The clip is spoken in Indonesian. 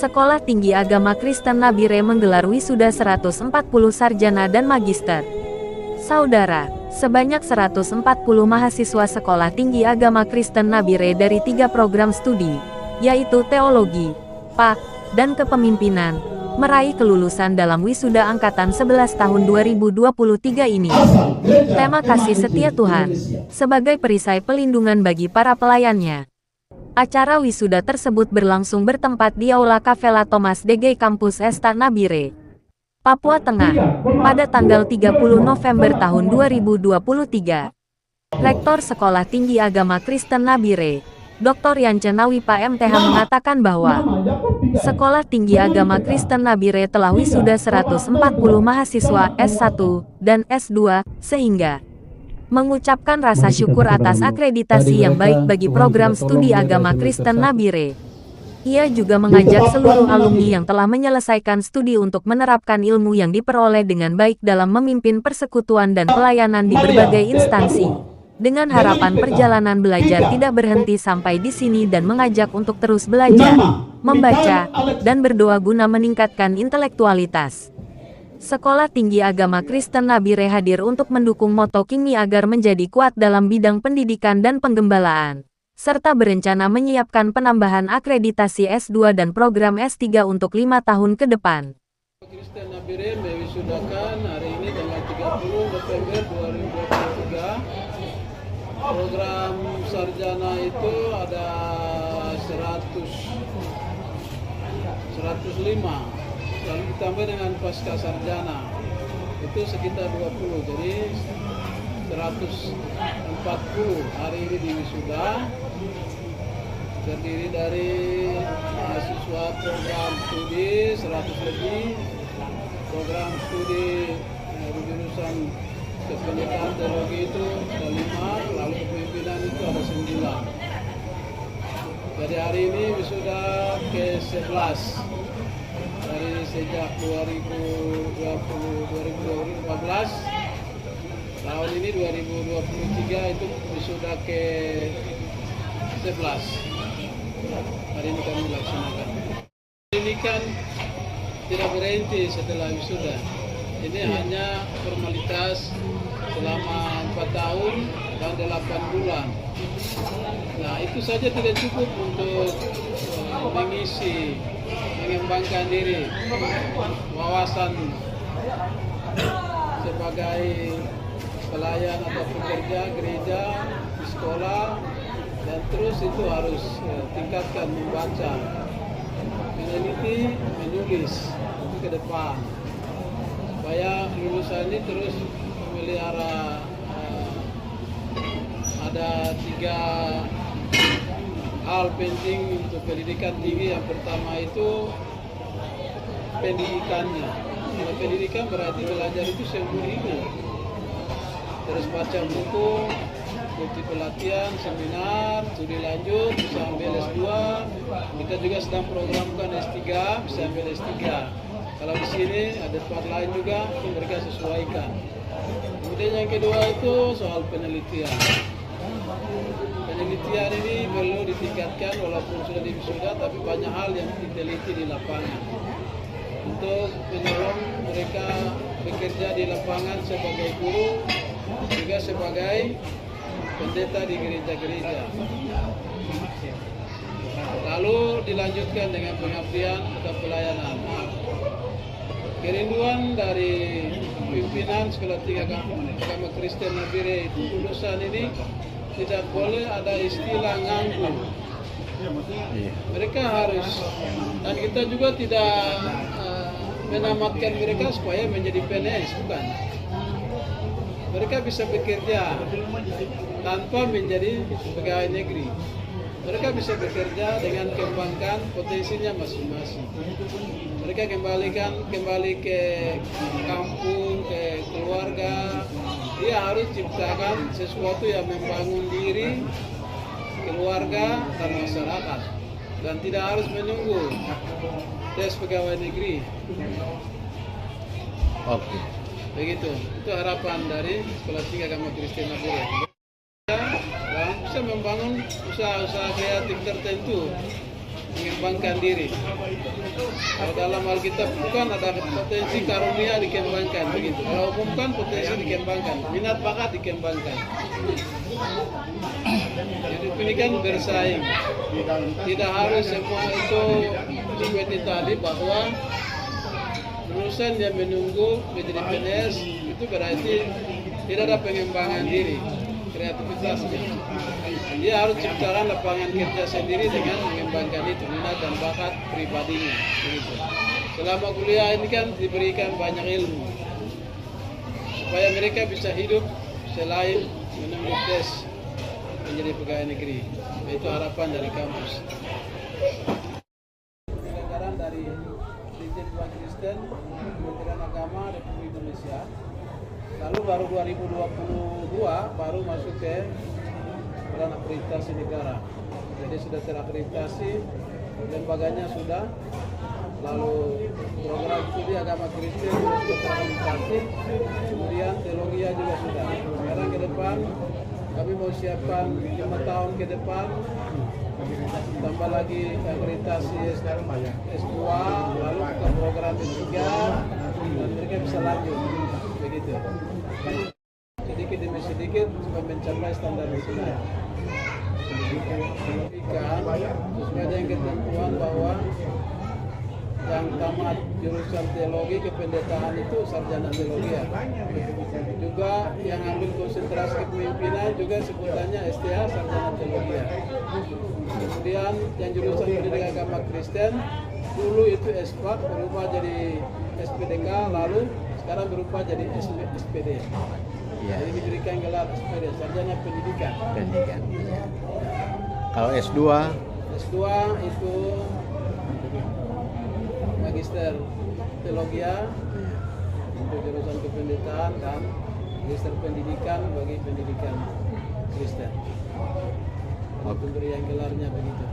Sekolah Tinggi Agama Kristen Nabire menggelar wisuda 140 sarjana dan magister. Saudara, sebanyak 140 mahasiswa Sekolah Tinggi Agama Kristen Nabire dari 3 program studi, yaitu Teologi, PAK, dan Kepemimpinan, meraih kelulusan dalam wisuda angkatan 11 tahun 2023 ini. Tema kasih setia Tuhan, sebagai perisai pelindungan bagi para pelayannya. Acara wisuda tersebut berlangsung bertempat di Aula Kavela Thomas DG Kampus Esta Nabire, Papua Tengah, pada tanggal 30 November tahun 2023. Rektor Sekolah Tinggi Agama Kristen Nabire, Dr. Yance Nawipa MTH mengatakan bahwa Sekolah Tinggi Agama Kristen Nabire telah wisuda 140 mahasiswa S1 dan S2, sehingga mengucapkan rasa syukur atas akreditasi yang baik bagi program studi agama Kristen Nabire. Ia juga mengajak seluruh alumni yang telah menyelesaikan studi untuk menerapkan ilmu yang diperoleh dengan baik dalam memimpin persekutuan dan pelayanan di berbagai instansi, dengan harapan perjalanan belajar tidak berhenti sampai di sini dan mengajak untuk terus belajar, membaca, dan berdoa guna meningkatkan intelektualitas. Sekolah Tinggi Agama Kristen Nabire hadir untuk mendukung moto Kimi agar menjadi kuat dalam bidang pendidikan dan penggembalaan, serta berencana menyiapkan penambahan akreditasi S2 dan program S3 untuk 5 tahun ke depan. Kristen Nabire mewisudakan hari ini tanggal 30 November 2023. Program sarjana itu ada 105. Lalu ditambah dengan pasca sarjana itu sekitar 20, jadi 140 hari ini di wisuda, terdiri dari mahasiswa program studi 100 lebih, program studi jurusan kependidikan teologi itu ada 5, lalu kepemimpinan itu ada 9. Jadi hari ini wisuda ke-11 dari sejak 2014, tahun ini 2023 itu wisuda ke-11. Hari ini kami laksanakan. Ini kan tidak berhenti setelah wisuda. Ini hanya formalitas selama 4 tahun dan 8 bulan. Nah, itu saja tidak cukup untuk mengisi, mengembangkan diri, wawasan sebagai pelayan atau pekerja gereja di sekolah, dan terus itu harus tingkatkan membaca, meneliti, menulis itu ke depan, supaya lulusan ini terus memelihara. Ada 3 hal penting untuk pendidikan tinggi. Yang pertama itu pendidikannya. Kalau pendidikan berarti belajar itu seumur hidup. Terus baca buku, ikuti pelatihan, seminar, studi lanjut, bisa ambil S2. Kita juga sedang programkan S3, bisa ambil S3. Kalau di sini ada tempat lain juga, mereka sesuaikan. Kemudian yang kedua itu soal penelitian. Penelitian ini perlu ditingkatkan walaupun sudah di wisuda, tapi banyak hal yang diteliti di lapangan untuk menolong mereka bekerja di lapangan sebagai guru, juga sebagai pendeta di gereja-gereja. Lalu dilanjutkan dengan pengabdian atau pelayanan. Kerinduan dari pimpinan Sekolah Tinggi Agama Kristen Nabire itu lulusan ini tidak boleh ada istilah nganggur. Mereka harus, dan kita juga tidak menamatkan mereka supaya menjadi PNS, bukan. Mereka bisa bekerja tanpa menjadi pegawai negeri. Mereka bisa bekerja dengan kembangkan potensinya masing-masing. Mereka kembali ke kampung, ke keluarga. Dia harus ciptakan sesuatu yang membangun diri, keluarga, dan masyarakat. Dan tidak harus menunggu tes pegawai negeri. Oke. Begitu. Itu harapan dari Sekolah Tinggi Agama Kristen Nabire. Dan bisa membangun usaha-usaha kreatif tertentu mengembangkan diri. Kalau dalam Alkitab bukan ada potensi karunia dikembangkan begitu. Kalau umum kan potensi dikembangkan, minat bakat dikembangkan. Hidup ini kan bersaing. Tidak harus semua itu seperti tadi bahwa lulusan yang menunggu menjadi PNS itu berarti tidak ada pengembangan diri, kreativitasnya. Dia harus ciptakan lapangan kerja sendiri dengan mengembangkan itu minat dan bakat pribadinya. Begitu. Selama kuliah ini kan diberikan banyak ilmu supaya mereka bisa hidup selain menunggu tes menjadi pegawai negeri. Itu harapan dari kampus. Penyelenggaraan dari Dirjen Umat Kristen Kementerian Agama Republik Indonesia. Lalu baru 2022 baru masuk ke Badan Akreditasi Negara. Jadi sudah terakreditasi, lembaganya sudah. Lalu program studi agama Kristen sudah terakreditasi. Kemudian teologi juga sudah. Sekarang ke depan kami mau siapkan 5 tahun ke depan, tambah lagi akreditasi S2, lalu ke program S3, dan mereka bisa lanjut, begitu. Sedikit demi sedikit supaya mencapai standar itu. Pendidikan sesuai dengan ketentuan bahwa yang tamat jurusan teologi kependetaan itu sarjana teologi ya. Juga yang ambil konsentrasi kepemimpinan juga sebutannya STA sarjana teologi ya. Kemudian yang jurusan pendidikan agama Kristen dulu itu SPAK berubah jadi SPDK, lalu sekarang berubah jadi SPD. Ya. Jadi diberikan gelar SPD sarjana pendidikan. Pendidikan. Kalau S2? S2 itu Magister Teologia untuk jurusan kependetaan dan Magister Pendidikan bagi pendidikan Kristen. Pemberian gelarnya begitu.